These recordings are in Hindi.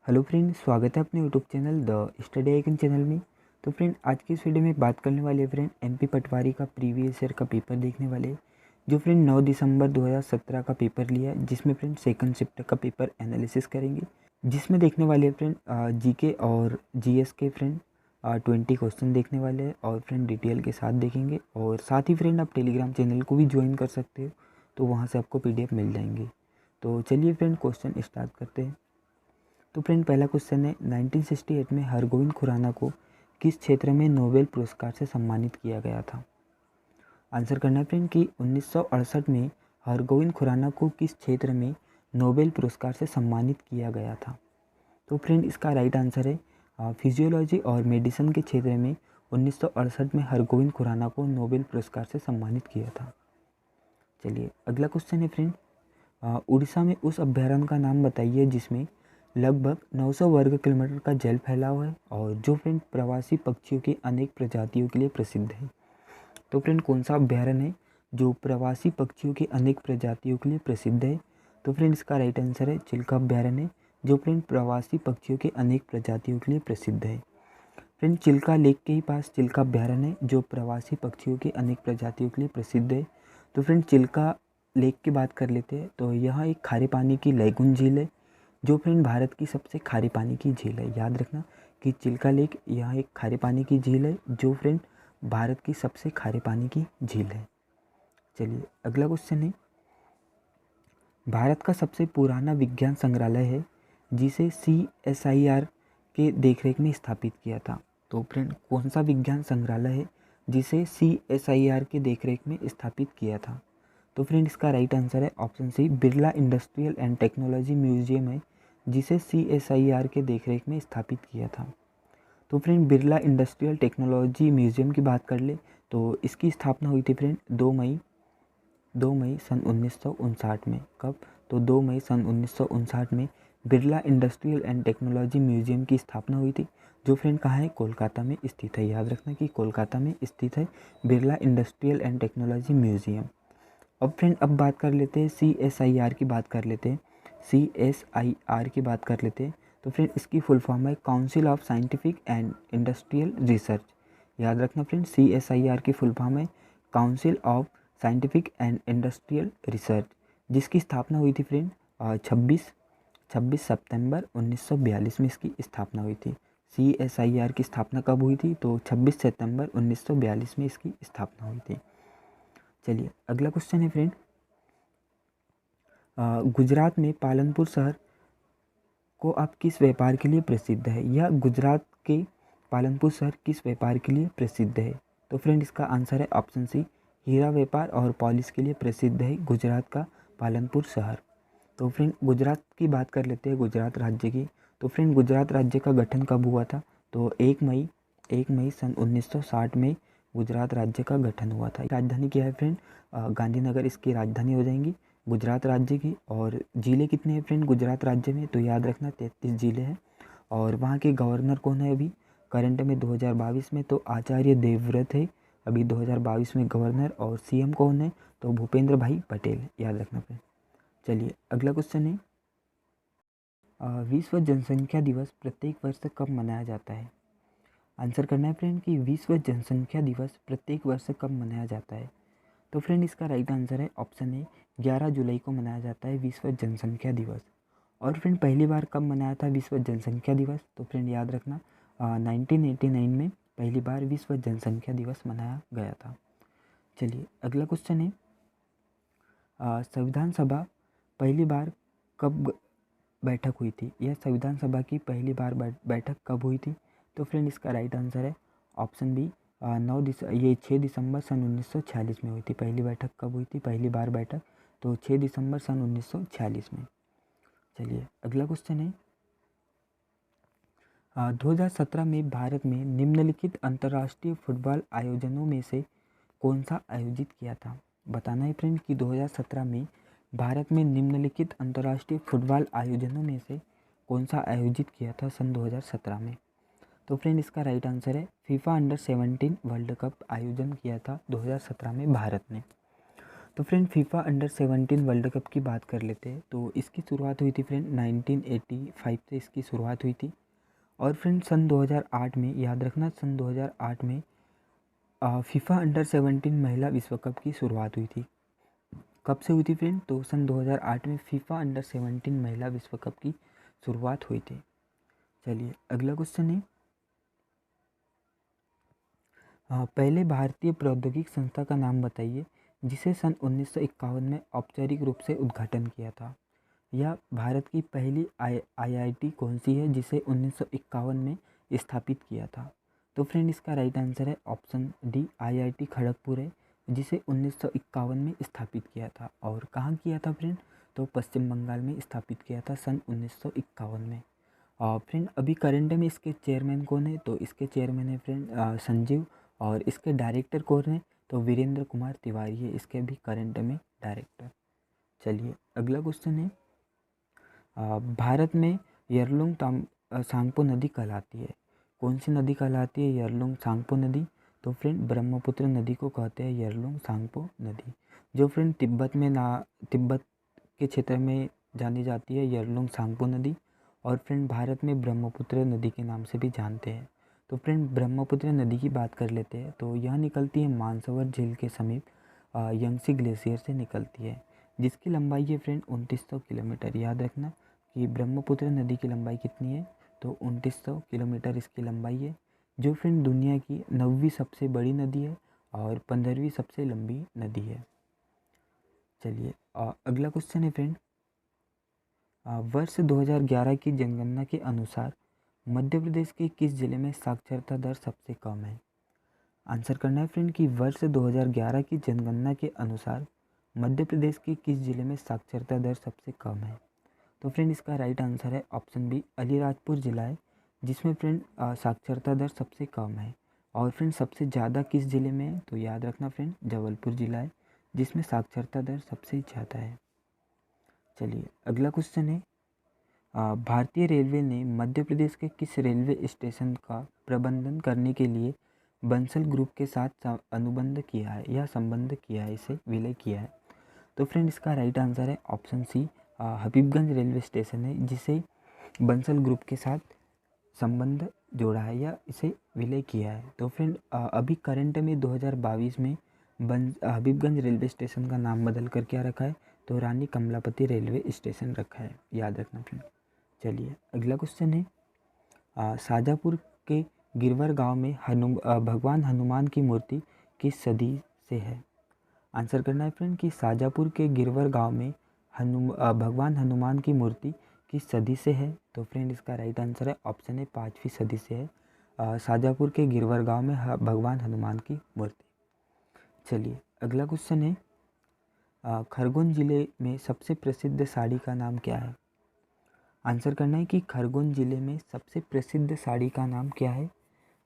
हेलो फ्रेंड, स्वागत है अपने YouTube channel the study icon channel में। तो फ्रेंड, आज की इस वीडियो में बात करने वाले हैं फ्रेंड एमपी पटवारी का प्रीवियस ईयर का पेपर देखने वाले हैं, जो फ्रेंड 9 दिसंबर 2017 का पेपर लिया है, जिसमें फ्रेंड सेकंड शिफ्ट का पेपर एनालिसिस करेंगे, जिसमें देखने वाले हैं फ्रेंड जीके और जीएस के फ्रेंड 20 क्वेश्चन देखने वाले हैं और फ्रेंड डिटेल के साथ देखेंगे। और साथ ही फ्रेंड आप टेलीग्राम चैनल को भी ज्वाइन कर सकते हो, तो वहाँ से आपको PDF मिल जाएंगे। तो चलिए फ्रेंड, क्वेश्चन स्टार्ट करते हैं। तो फ्रेंड, पहला क्वेश्चन है 1968 में हरगोविंद खुराना को किस क्षेत्र में नोबेल पुरस्कार से सम्मानित किया गया था। आंसर करना है फ्रेंड कि 1968 में हरगोविंद खुराना को किस क्षेत्र में नोबेल पुरस्कार से सम्मानित किया गया था। तो फ्रेंड, इसका राइट आंसर है फिजियोलॉजी और मेडिसिन के क्षेत्र में 1968 में हरगोविंद खुराना को नोबेल पुरस्कार से सम्मानित किया था। चलिए अगला क्वेश्चन है फ्रेंड, उड़ीसा में उस अभ्यारण्य का नाम बताइए जिसमें लगभग 900 वर्ग किलोमीटर का जल फैलाव है और जो फ्रेंड प्रवासी पक्षियों की अनेक प्रजातियों के लिए प्रसिद्ध है। तो फ्रेंड, कौन सा अभ्यारण्य है जो प्रवासी पक्षियों की अनेक प्रजातियों के लिए प्रसिद्ध है। तो फ्रेंड, इसका राइट आंसर है चिल्का अभ्यारण्य, जो फ्रेंड प्रवासी पक्षियों की अनेक प्रजातियों के लिए प्रसिद्ध है। फ्रेंड, चिल्का लेक के ही पास चिल्का अभ्यारण्य है, जो प्रवासी पक्षियों की अनेक प्रजातियों के लिए प्रसिद्ध है। तो फ्रेंड, चिल्का लेक की बात कर लेते हैं, तो यहाँ एक खारे पानी की लैगून झील है, जो फ्रेंड भारत की सबसे खारे पानी की झील है। याद रखना कि चिल्का लेक यहाँ एक खारे पानी की झील है, जो फ्रेंड भारत की सबसे खारे पानी की झील है। चलिए अगला क्वेश्चन है, भारत का सबसे पुराना विज्ञान संग्रहालय है जिसे CSIR के देखरेख में स्थापित किया था। तो फ्रेंड, कौन सा विज्ञान संग्रहालय है जिसे CSIR के देखरेख में स्थापित किया था। तो फ्रेंड, इसका राइट आंसर है option c, Birla industrial and technology museum है, जिसे CSIR के देखरेख में स्थापित किया था। तो friend, Birla industrial technology museum की बात कर ले तो इसकी स्थापना हुई थी फ्रेंड 2 मई सन 1959 में। कब? तो 2 मई सन 1959 में Birla industrial and technology museum की स्थापना हुई थी, जो फ्रेंड कहाँ है? कोलकाता में स्थित है। याद रखना कि कोलकाता में स्थित है Birla industrial and technology museum. अब फ्रेंड, अब बात कर लेते हैं CSIR की बात कर लेते हैं। CSIR की बात कर लेते हैं, तो फ्रेंड इसकी फुल फॉर्म है council of scientific and industrial research. याद रखना फ्रेंड, CSIR की फुल फॉर्म है council of scientific and industrial research, जिसकी स्थापना हुई थी फ्रेंड 26 सितंबर 1942 में इसकी स्थापना हुई थी। CSIR की स्थापना कब हुई थी? तो 26 सितंबर 1942 में इसकी स्थापना हुई थी। चलिए अगला क्वेश्चन है फ्रेंड, गुजरात में पालनपुर शहर को अब किस व्यापार के लिए प्रसिद्ध है। यह गुजरात के पालनपुर शहर किस व्यापार के लिए प्रसिद्ध है। तो फ्रेंड, इसका आंसर है ऑप्शन सी, हीरा व्यापार और पॉलिश के लिए प्रसिद्ध है गुजरात का पालनपुर शहर। तो फ्रेंड, गुजरात की बात कर लेते हैं, गुजरात राज्य की। तो फ्रेंड, गुजरात राज्य का गठन कब हुआ था? तो 1 मई सन 1960 में गुजरात राज्य का गठन हुआ था। राजधानी क्या है फ्रेंड? गांधीनगर इसकी राजधानी हो जाएंगी गुजरात राज्य की। और ज़िले कितने हैं फ्रेंड गुजरात राज्य में? तो याद रखना 33 ज़िले हैं। और वहाँ के गवर्नर कौन है अभी करंट में 2022 में? तो आचार्य देवव्रत है अभी 2022 में गवर्नर। और CM कौन है? तो भूपेंद्र भाई पटेल। याद रखना फ्रेंड। चलिए अगला क्वेश्चन है, विश्व जनसंख्या दिवस प्रत्येक वर्ष कब मनाया जाता है। आंसर करना है फ्रेंड कि विश्व जनसंख्या दिवस प्रत्येक वर्ष कब मनाया जाता है। तो फ्रेंड, इसका राइट आंसर है ऑप्शन ए, 11 जुलाई को मनाया जाता है विश्व जनसंख्या दिवस। और फ्रेंड, पहली बार कब मनाया था विश्व जनसंख्या दिवस? तो फ्रेंड याद रखना 1989 में पहली बार विश्व जनसंख्या दिवस मनाया गया था। चलिए अगला क्वेश्चन है, संविधान सभा पहली बार कब बैठक हुई थी। यह संविधान सभा की पहली बार बैठक कब हुई थी? तो फ्रेंड, इसका राइट आंसर है ऑप्शन बी, 6 दिसंबर सन 1946 में हुई थी। पहली बैठक कब हुई थी? पहली बार बैठक तो 6 दिसंबर सन 1946 में। चलिए अगला क्वेश्चन है, 2017 में भारत में निम्नलिखित अंतर्राष्ट्रीय फुटबॉल आयोजनों में से कौन सा आयोजित किया था। बताना है फ्रेंड कि 2017 में भारत में निम्नलिखित अंतर्राष्ट्रीय फुटबॉल आयोजनों में से कौन सा आयोजित किया था सन 2017 में। तो फ्रेंड, इसका राइट आंसर है फीफा अंडर 17 वर्ल्ड कप आयोजन किया था 2017 में भारत ने। तो friend FIFA under 17 world cup की बात कर लेते हैं। तो इसकी शुरुआत हुई थी फ्रेंड 1985 से इसकी शुरुआत हुई थी। और फ्रेंड सन 2008 में, याद रखना, सन 2008 में फीफा अंडर 17 महिला विश्व कप की शुरुआत हुई थी। कब से हुई थी फ्रेंड? तो सन 2008 में फीफा अंडर 17 महिला विश्व कप की शुरुआत हुई थी। चलिए अगला क्वेश्चन है, पहले भारतीय प्रौद्योगिक संस्था का नाम बताइए जिसे सन 1951 में औपचारिक रूप से उद्घाटन किया था। या भारत की पहली आईआईटी कौन सी है जिसे 1951 में स्थापित किया था? तो फ्रेंड इसका राइट आंसर है ऑप्शन डी, आईआईटी खड़गपुर है, जिसे 1951 में स्थापित किया था। और कहाँ किया था फ्रेंड? तो पश्चिम बंगाल में स्थापित किया था सन 1951 में। फ्रेंड अभी करंट में इसके चेयरमैन कौन है? तो इसके चेयरमैन है फ्रेंड संजीव। और इसके डायरेक्टर कौन है? तो वीरेंद्र कुमार तिवारी है इसके अभी करंट में डायरेक्टर। चलिए अगला क्वेश्चन है, भारत में यरलुंग सांगपो नदी कहलाती है। कौन सी नदी कहलाती है यरलुंग सांगपो नदी? तो फ्रेंड ब्रह्मपुत्र नदी को कहते हैं यरलुंग सांगपो नदी, जो फ्रेंड तिब्बत के क्षेत्र में जानी जाती है यरलुंग सांगपो नदी। और फ्रेंड भारत में ब्रह्मपुत्र नदी के नाम से भी जानते हैं। तो फ्रेंड ब्रह्मपुत्र नदी की बात कर लेते हैं। तो यह निकलती है मानसरोवर झील के समीप यंगसी ग्लेशियर से निकलती है, जिसकी लंबाई है फ्रेंड 2900 किलोमीटर। याद रखना कि ब्रह्मपुत्र नदी की लंबाई कितनी है? तो 2900 किलोमीटर इसकी लंबाई है, जो फ्रेंड दुनिया की 9वीं सबसे बड़ी नदी है और 15वीं सबसे लंबी नदी है। चलिए अगला क्वेश्चन है फ्रेंड, वर्ष 2011 की जनगणना के अनुसार मध्य प्रदेश के किस जिले में साक्षरता दर सबसे कम है? आंसर करना है फ्रेंड कि वर्ष 2011 की जनगणना के अनुसार मध्य प्रदेश के किस जिले में साक्षरता दर सबसे कम है? तो फ्रेंड इसका राइट आंसर है ऑप्शन बी, अलीराजपुर जिला है, जिसमें फ्रेंड साक्षरता दर सबसे कम है। और फ्रेंड सबसे ज़्यादा किस जिले में है? तो याद रखना फ्रेंड जबलपुर जिला है, जिसमें साक्षरता दर सबसे ज़्यादा है। चलिए अगला क्वेश्चन है, भारतीय रेलवे ने मध्य प्रदेश के किस रेलवे स्टेशन का प्रबंधन करने के लिए बंसल ग्रुप के साथ अनुबंध किया है या संबंध किया है, इसे विलय किया है? तो फ्रेंड इसका राइट आंसर है option c, Habibganj railway station है, जिसे बंसल ग्रुप के साथ संबंध जोड़ा है या इसे विलय किया है। तो फ्रेंड अभी करंट में 2022 में हबीबगंज रेलवे स्टेशन का नाम बदल कर क्या रखा है? तो रानी कमलापति रेलवे स्टेशन रखा है, याद रखना फ्रेंड। चलिए अगला क्वेश्चन है, शाजापुर के गिरवर गांव में भगवान हनुमान की मूर्ति किस सदी से है? आंसर करना है फ्रेंड कि शाजापुर के गिरवर गांव में भगवान हनुमान की मूर्ति किस सदी से है? तो फ्रेंड इसका राइट आंसर है ऑप्शन है 5वीं सदी से है शाजापुर के गिरवर गांव में भगवान हनुमान की मूर्ति। चलिए अगला क्वेश्चन है, खरगोन जिले में सबसे प्रसिद्ध साड़ी का नाम क्या है? आंसर करना है कि खरगोन जिले में सबसे प्रसिद्ध साड़ी का नाम क्या है?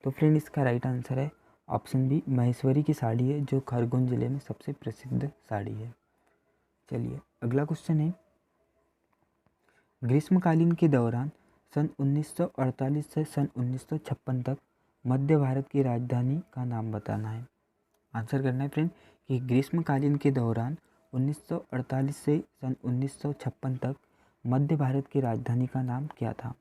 तो फ्रेंड इसका राइट आंसर है ऑप्शन बी, महेश्वरी की साड़ी है, जो खरगोन जिले में सबसे प्रसिद्ध साड़ी है। चलिए अगला क्वेश्चन है, ग्रीष्मकालीन के दौरान सन 1948 से सन 1956 तक मध्य भारत की राजधानी का नाम बताना है। आंसर करना है फ्रेंड कि ग्रीष्मकालीन के दौरान 1948 से सन 1956 तक मध्य भारत की राजधानी का नाम क्या था?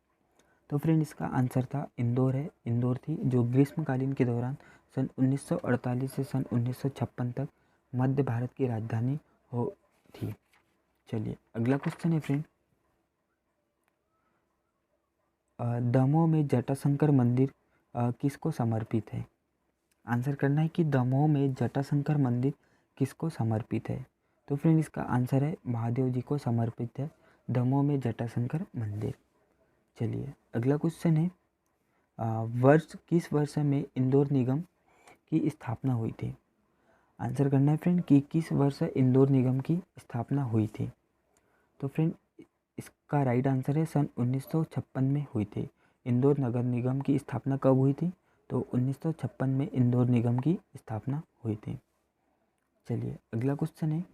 तो फ्रेंड इसका आंसर था इंदौर थी, जो ग्रीष्मकालीन के दौरान सन 1948 से सन 1956 तक मध्य भारत की राजधानी हो थी। चलिए अगला क्वेश्चन है फ्रेंड, दमोह में जटाशंकर मंदिर किसको समर्पित है? आंसर करना है कि दमोह में जटाशंकर मंदिर किसको समर्पित है? तो फ्रेंड इसका आंसर है महादेव जी को समर्पित है दमोह में जटाशंकर मंदिर। चलिए अगला क्वेश्चन है, किस वर्ष में इंदौर निगम की स्थापना हुई थी? आंसर करना है फ्रेंड कि किस वर्ष इंदौर निगम की स्थापना हुई थी? तो फ्रेंड इसका राइट आंसर है सन 1956 में हुई थी। इंदौर नगर निगम की स्थापना कब हुई थी? तो 1956 में इंदौर निगम की स्थापना हुई थी। चलिए अगला क्वेश्चन है,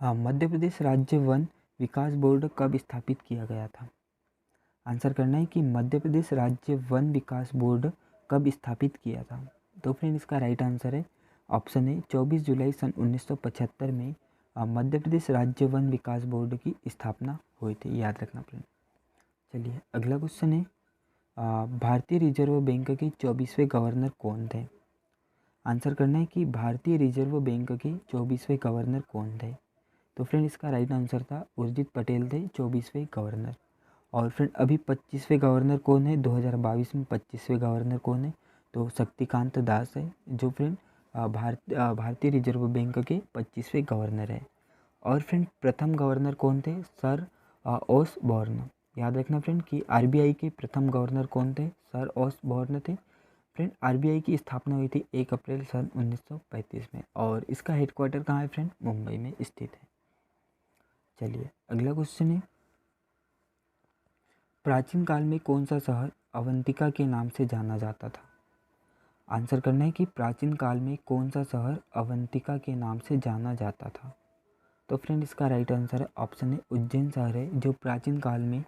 मध्य प्रदेश राज्य वन विकास बोर्ड कब स्थापित किया गया था? आंसर करना है कि मध्य प्रदेश राज्य वन विकास बोर्ड कब स्थापित किया था? तो फ्रेंड इसका राइट आंसर है ऑप्शन है 24 जुलाई सन 1975 में मध्य प्रदेश राज्य वन विकास बोर्ड की स्थापना हुई थी, याद रखना फ्रेंड। चलिए अगला क्वेश्चन है, भारतीय रिजर्व बैंक के 24वें गवर्नर कौन थे? आंसर करना है कि भारतीय रिजर्व बैंक के 24वें गवर्नर कौन थे। तो फ्रेंड इसका राइट आंसर था उर्जित पटेल थे 24वें गवर्नर। और फ्रेंड अभी 25वें गवर्नर कौन है? 2022 में 25वें गवर्नर कौन है? तो शक्तिकांत दास है, जो फ्रेंड भारतीय रिजर्व बैंक के 25वें गवर्नर है। और फ्रेंड प्रथम गवर्नर कौन थे? Sir Osborne. याद रखना फ्रेंड कि आरबीआई के प्रथम गवर्नर कौन थे? सर ओसबॉर्न थे। फ्रेंड आरबीआई की स्थापना हुई थी 1 अप्रैल सन 1935 में, और इसका हेडक्वार्टर कहाँ है फ्रेंड? मुंबई में स्थित है। चलिए अगला क्वेश्चन है, प्राचीन काल में कौन सा शहर अवंतिका के नाम से जाना जाता था? आंसर करना है कि प्राचीन काल में कौन सा शहर अवंतिका के नाम से जाना जाता था। तो फ्रेंड इसका राइट आंसर है ऑप्शन है उज्जैन शहर है, जो प्राचीन काल में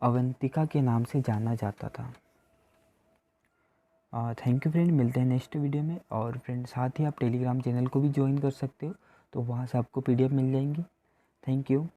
अवंतिका के नाम से जाना जाता था। थैंक यू फ्रेंड, मिलते हैं नेक्स्ट वीडियो में। और फ्रेंड साथ ही आप टेलीग्राम चैनल को भी ज्वाइन कर सकते हो, तो वहाँ से आपको पीडीएफ मिल जाएंगी। Thank you.